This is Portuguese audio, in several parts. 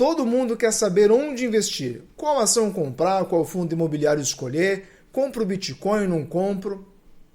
Todo mundo quer saber onde investir, qual ação comprar, qual fundo imobiliário escolher, compro Bitcoin ou não compro.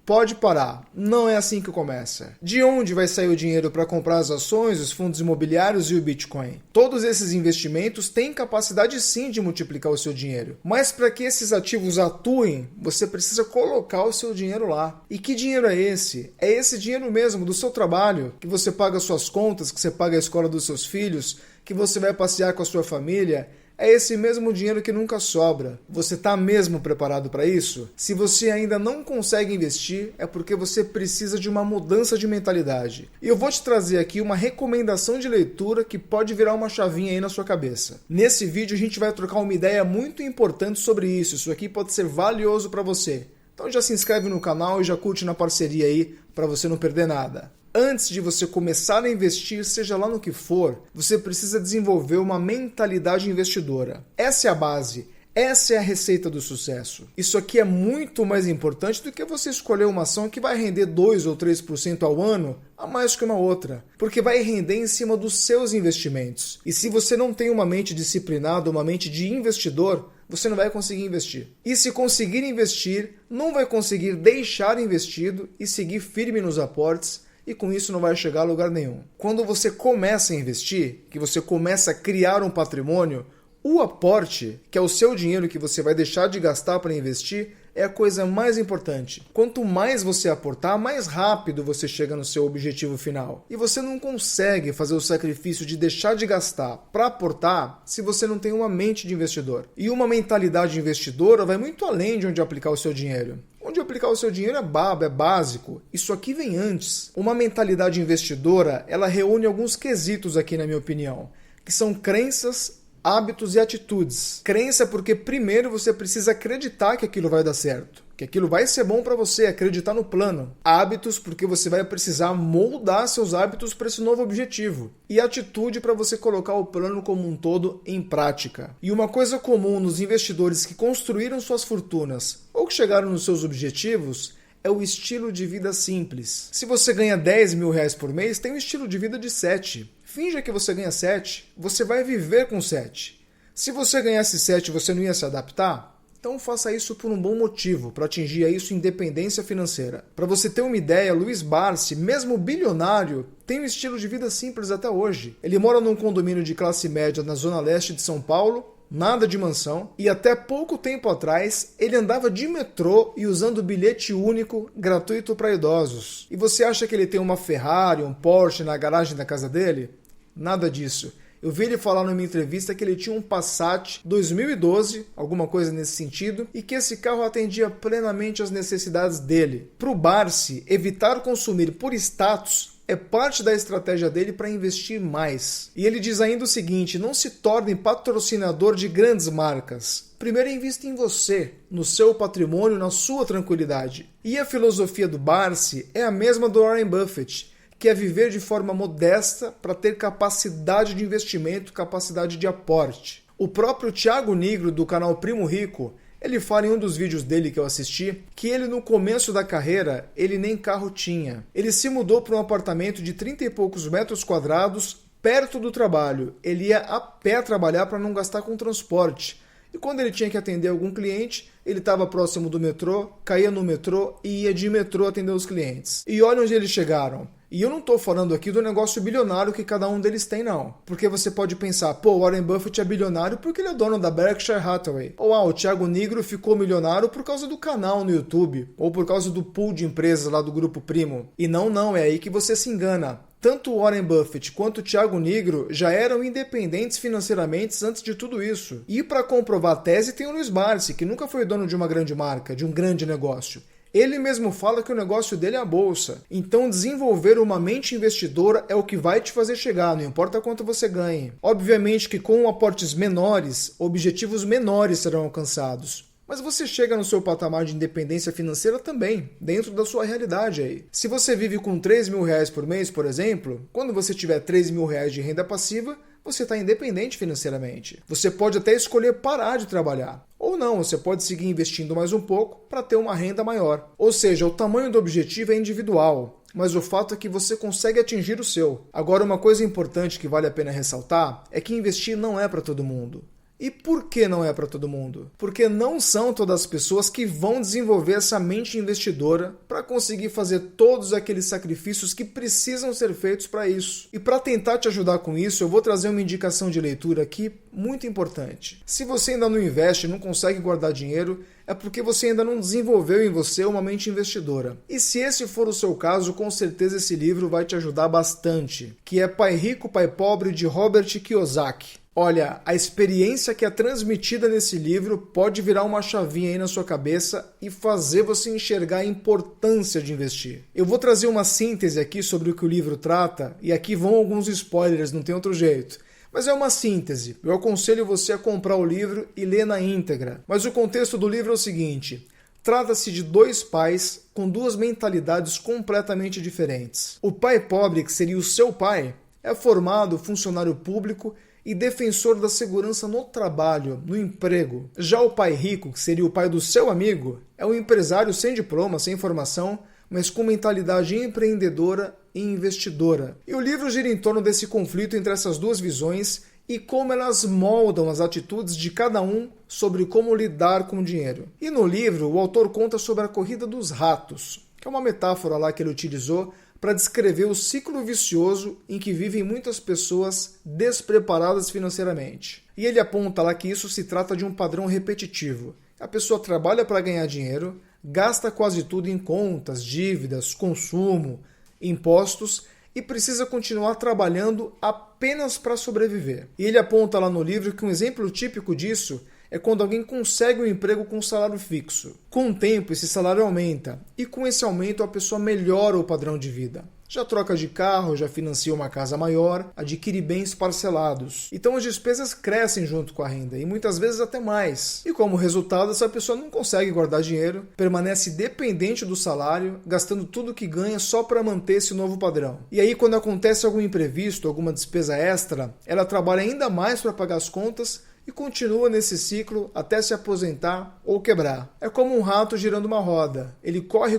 Pode parar, não é assim que começa. De onde vai sair o dinheiro para comprar as ações, os fundos imobiliários e o Bitcoin? Todos esses investimentos têm capacidade sim de multiplicar o seu dinheiro. Mas para que esses ativos atuem, você precisa colocar o seu dinheiro lá. E que dinheiro é esse? É esse dinheiro mesmo do seu trabalho, que você paga suas contas, que você paga a escola dos seus filhos, que você vai passear com a sua família. É esse mesmo dinheiro que nunca sobra. Você está mesmo preparado para isso? Se você ainda não consegue investir, é porque você precisa de uma mudança de mentalidade. E eu vou te trazer aqui uma recomendação de leitura que pode virar uma chavinha aí na sua cabeça. Nesse vídeo a gente vai trocar uma ideia muito importante sobre isso. Isso aqui pode ser valioso para você. Então já se inscreve no canal e já curte na parceria aí para você não perder nada. Antes de você começar a investir, seja lá no que for, você precisa desenvolver uma mentalidade investidora. Essa é a base, essa é a receita do sucesso. Isso aqui é muito mais importante do que você escolher uma ação que vai render 2 ou 3% ao ano a mais que uma outra, porque vai render em cima dos seus investimentos. E se você não tem uma mente disciplinada, uma mente de investidor, você não vai conseguir investir. E se conseguir investir, não vai conseguir deixar investido e seguir firme nos aportes, e com isso não vai chegar a lugar nenhum. Quando você começa a investir, que você começa a criar um patrimônio, o aporte, que é o seu dinheiro que você vai deixar de gastar para investir, é a coisa mais importante. Quanto mais você aportar, mais rápido você chega no seu objetivo final. E você não consegue fazer o sacrifício de deixar de gastar para aportar se você não tem uma mente de investidor. E uma mentalidade investidora vai muito além de onde aplicar o seu dinheiro. Onde aplicar o seu dinheiro é babo, é básico. Isso aqui vem antes. Uma mentalidade investidora, ela reúne alguns quesitos aqui, na minha opinião, que são crenças, hábitos e atitudes. Crença porque primeiro você precisa acreditar que aquilo vai dar certo, que aquilo vai ser bom para você, acreditar no plano. Hábitos porque você vai precisar moldar seus hábitos para esse novo objetivo. E atitude para você colocar o plano como um todo em prática. E uma coisa comum nos investidores que construíram suas fortunas ou que chegaram nos seus objetivos é o estilo de vida simples. Se você ganha 10 mil reais por mês, tem um estilo de vida de 7. Finja que você ganha 7, você vai viver com 7. Se você ganhasse 7, você não ia se adaptar? Então faça isso por um bom motivo, para atingir isso independência financeira. Para você ter uma ideia, Luiz Barsi, mesmo bilionário, tem um estilo de vida simples até hoje. Ele mora num condomínio de classe média na zona leste de São Paulo, nada de mansão, e até pouco tempo atrás ele andava de metrô e usando bilhete único gratuito para idosos. E você acha que ele tem uma Ferrari, um Porsche na garagem da casa dele? Nada disso. Eu vi ele falar numa entrevista que ele tinha um Passat 2012, alguma coisa nesse sentido, e que esse carro atendia plenamente às necessidades dele. Para o Barsi, evitar consumir por status é parte da estratégia dele para investir mais. E ele diz ainda o seguinte: não se torne patrocinador de grandes marcas. Primeiro invista em você, no seu patrimônio, na sua tranquilidade. E a filosofia do Barsi é a mesma do Warren Buffett, que é viver de forma modesta para ter capacidade de investimento, capacidade de aporte. O próprio Thiago Nigro, do canal Primo Rico, ele fala em um dos vídeos dele que eu assisti, que ele no começo da carreira, ele nem carro tinha. Ele se mudou para um apartamento de 30 e poucos metros quadrados, perto do trabalho. Ele ia a pé trabalhar para não gastar com transporte. E quando ele tinha que atender algum cliente, ele estava próximo do metrô, caía no metrô e ia de metrô atender os clientes. E olha onde eles chegaram. E eu não estou falando aqui do negócio bilionário que cada um deles tem, não. Porque você pode pensar, pô, Warren Buffett é bilionário porque ele é dono da Berkshire Hathaway. Ou o Thiago Nigro ficou milionário por causa do canal no YouTube. Ou por causa do pool de empresas lá do Grupo Primo. E não, é aí que você se engana. Tanto o Warren Buffett quanto o Thiago Nigro já eram independentes financeiramente antes de tudo isso. E para comprovar a tese tem o Luiz Barsi, que nunca foi dono de uma grande marca, de um grande negócio. Ele mesmo fala que o negócio dele é a bolsa. Então desenvolver uma mente investidora é o que vai te fazer chegar, não importa quanto você ganhe. Obviamente que com aportes menores, objetivos menores serão alcançados. Mas você chega no seu patamar de independência financeira também, dentro da sua realidade aí. Se você vive com 3 mil reais por mês, por exemplo, quando você tiver 3 mil reais de renda passiva, você está independente financeiramente. Você pode até escolher parar de trabalhar. Ou Ou não, você pode seguir investindo mais um pouco para ter uma renda maior. Ou seja, o tamanho do objetivo é individual, mas o fato é que você consegue atingir o seu. Agora, uma coisa importante que vale a pena ressaltar é que investir não é para todo mundo. E por que não é para todo mundo? Porque não são todas as pessoas que vão desenvolver essa mente investidora para conseguir fazer todos aqueles sacrifícios que precisam ser feitos para isso. E para tentar te ajudar com isso, eu vou trazer uma indicação de leitura aqui muito importante. Se você ainda não investe, não consegue guardar dinheiro, é porque você ainda não desenvolveu em você uma mente investidora. E se esse for o seu caso, com certeza esse livro vai te ajudar bastante, que é Pai Rico, Pai Pobre, de Robert Kiyosaki. Olha, a experiência que é transmitida nesse livro pode virar uma chavinha aí na sua cabeça e fazer você enxergar a importância de investir. Eu vou trazer uma síntese aqui sobre o que o livro trata, e aqui vão alguns spoilers, não tem outro jeito. Mas é uma síntese. Eu aconselho você a comprar o livro e ler na íntegra. Mas o contexto do livro é o seguinte: trata-se de dois pais com duas mentalidades completamente diferentes. O pai pobre, que seria o seu pai, é formado funcionário público e defensor da segurança no trabalho, no emprego. Já o pai rico, que seria o pai do seu amigo, é um empresário sem diploma, sem formação, mas com mentalidade empreendedora e investidora. E o livro gira em torno desse conflito entre essas duas visões e como elas moldam as atitudes de cada um sobre como lidar com o dinheiro. E no livro, o autor conta sobre a corrida dos ratos, que é uma metáfora lá que ele utilizou para descrever o ciclo vicioso em que vivem muitas pessoas despreparadas financeiramente. E ele aponta lá que isso se trata de um padrão repetitivo. A pessoa trabalha para ganhar dinheiro, gasta quase tudo em contas, dívidas, consumo, impostos e precisa continuar trabalhando apenas para sobreviver. E ele aponta lá no livro que um exemplo típico disso é quando alguém consegue um emprego com salário fixo. Com o tempo, esse salário aumenta, e com esse aumento a pessoa melhora o padrão de vida. Já troca de carro, já financia uma casa maior, adquire bens parcelados. Então as despesas crescem junto com a renda, e muitas vezes até mais. E como resultado, essa pessoa não consegue guardar dinheiro, permanece dependente do salário, gastando tudo que ganha só para manter esse novo padrão. E aí, quando acontece algum imprevisto, alguma despesa extra, ela trabalha ainda mais para pagar as contas, e continua nesse ciclo até se aposentar ou quebrar. É como um rato girando uma roda. Ele corre,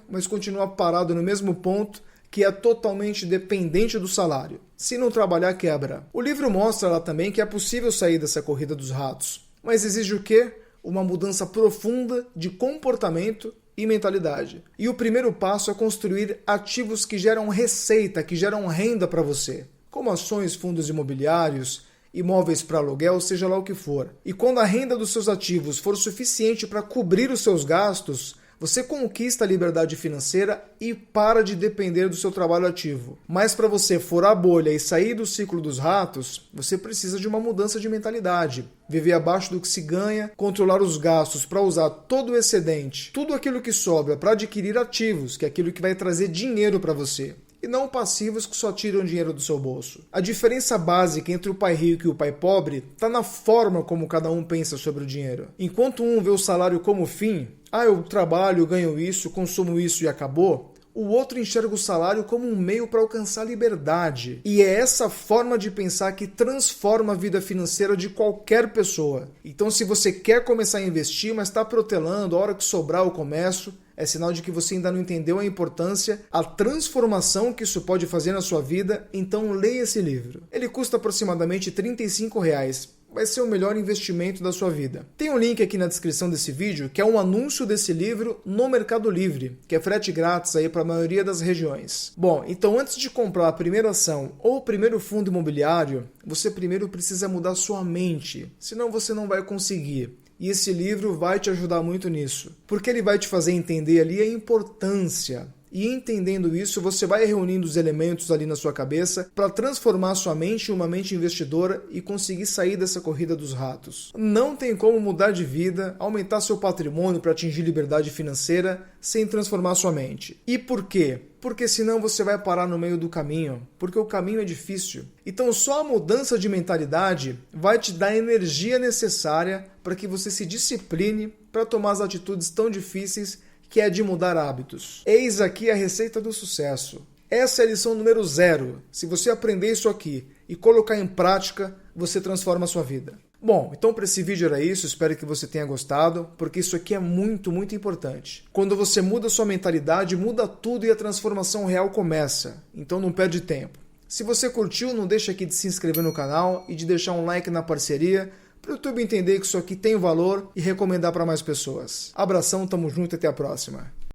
mas continua parado no mesmo ponto, que é totalmente dependente do salário. Se não trabalhar, quebra. O livro mostra lá também que é possível sair dessa corrida dos ratos. Mas exige o quê? Uma mudança profunda de comportamento e mentalidade. E o primeiro passo é construir ativos que geram receita, que geram renda para você, como ações, fundos imobiliários, imóveis para aluguel, seja lá o que for. E quando a renda dos seus ativos for suficiente para cobrir os seus gastos, você conquista a liberdade financeira e para de depender do seu trabalho ativo. Mas para você furar a bolha e sair do ciclo dos ratos, você precisa de uma mudança de mentalidade. Viver abaixo do que se ganha, controlar os gastos para usar todo o excedente, tudo aquilo que sobra para adquirir ativos, que é aquilo que vai trazer dinheiro para você. E não passivos que só tiram dinheiro do seu bolso. A diferença básica entre o pai rico e o pai pobre está na forma como cada um pensa sobre o dinheiro. Enquanto um vê o salário como fim, eu trabalho, ganho isso, consumo isso e acabou, o outro enxerga o salário como um meio para alcançar liberdade. E é essa forma de pensar que transforma a vida financeira de qualquer pessoa. Então, se você quer começar a investir, mas está protelando, a hora que sobrar eu começo, é sinal de que você ainda não entendeu a importância, a transformação que isso pode fazer na sua vida, então leia esse livro. Ele custa aproximadamente R$ 35. Vai ser o melhor investimento da sua vida. Tem um link aqui na descrição desse vídeo, que é um anúncio desse livro no Mercado Livre, que é frete grátis aí para a maioria das regiões. Bom, então antes de comprar a primeira ação ou o primeiro fundo imobiliário, você primeiro precisa mudar sua mente, senão você não vai conseguir. E esse livro vai te ajudar muito nisso, porque ele vai te fazer entender ali a importância. E entendendo isso, você vai reunindo os elementos ali na sua cabeça para transformar sua mente em uma mente investidora e conseguir sair dessa corrida dos ratos. Não tem como mudar de vida, aumentar seu patrimônio para atingir liberdade financeira sem transformar sua mente. E por quê? Porque senão você vai parar no meio do caminho, porque o caminho é difícil. Então só a mudança de mentalidade vai te dar a energia necessária para que você se discipline para tomar as atitudes tão difíceis que é de mudar hábitos. Eis aqui a receita do sucesso. Essa é a lição número 0. Se você aprender isso aqui e colocar em prática, você transforma a sua vida. Bom, então para esse vídeo era isso, espero que você tenha gostado, porque isso aqui é muito, muito importante. Quando você muda sua mentalidade, muda tudo e a transformação real começa, então não perde tempo. Se você curtiu, não deixa aqui de se inscrever no canal e de deixar um like na parceria, para o YouTube entender que isso aqui tem valor e recomendar para mais pessoas. Abração, tamo junto e até a próxima.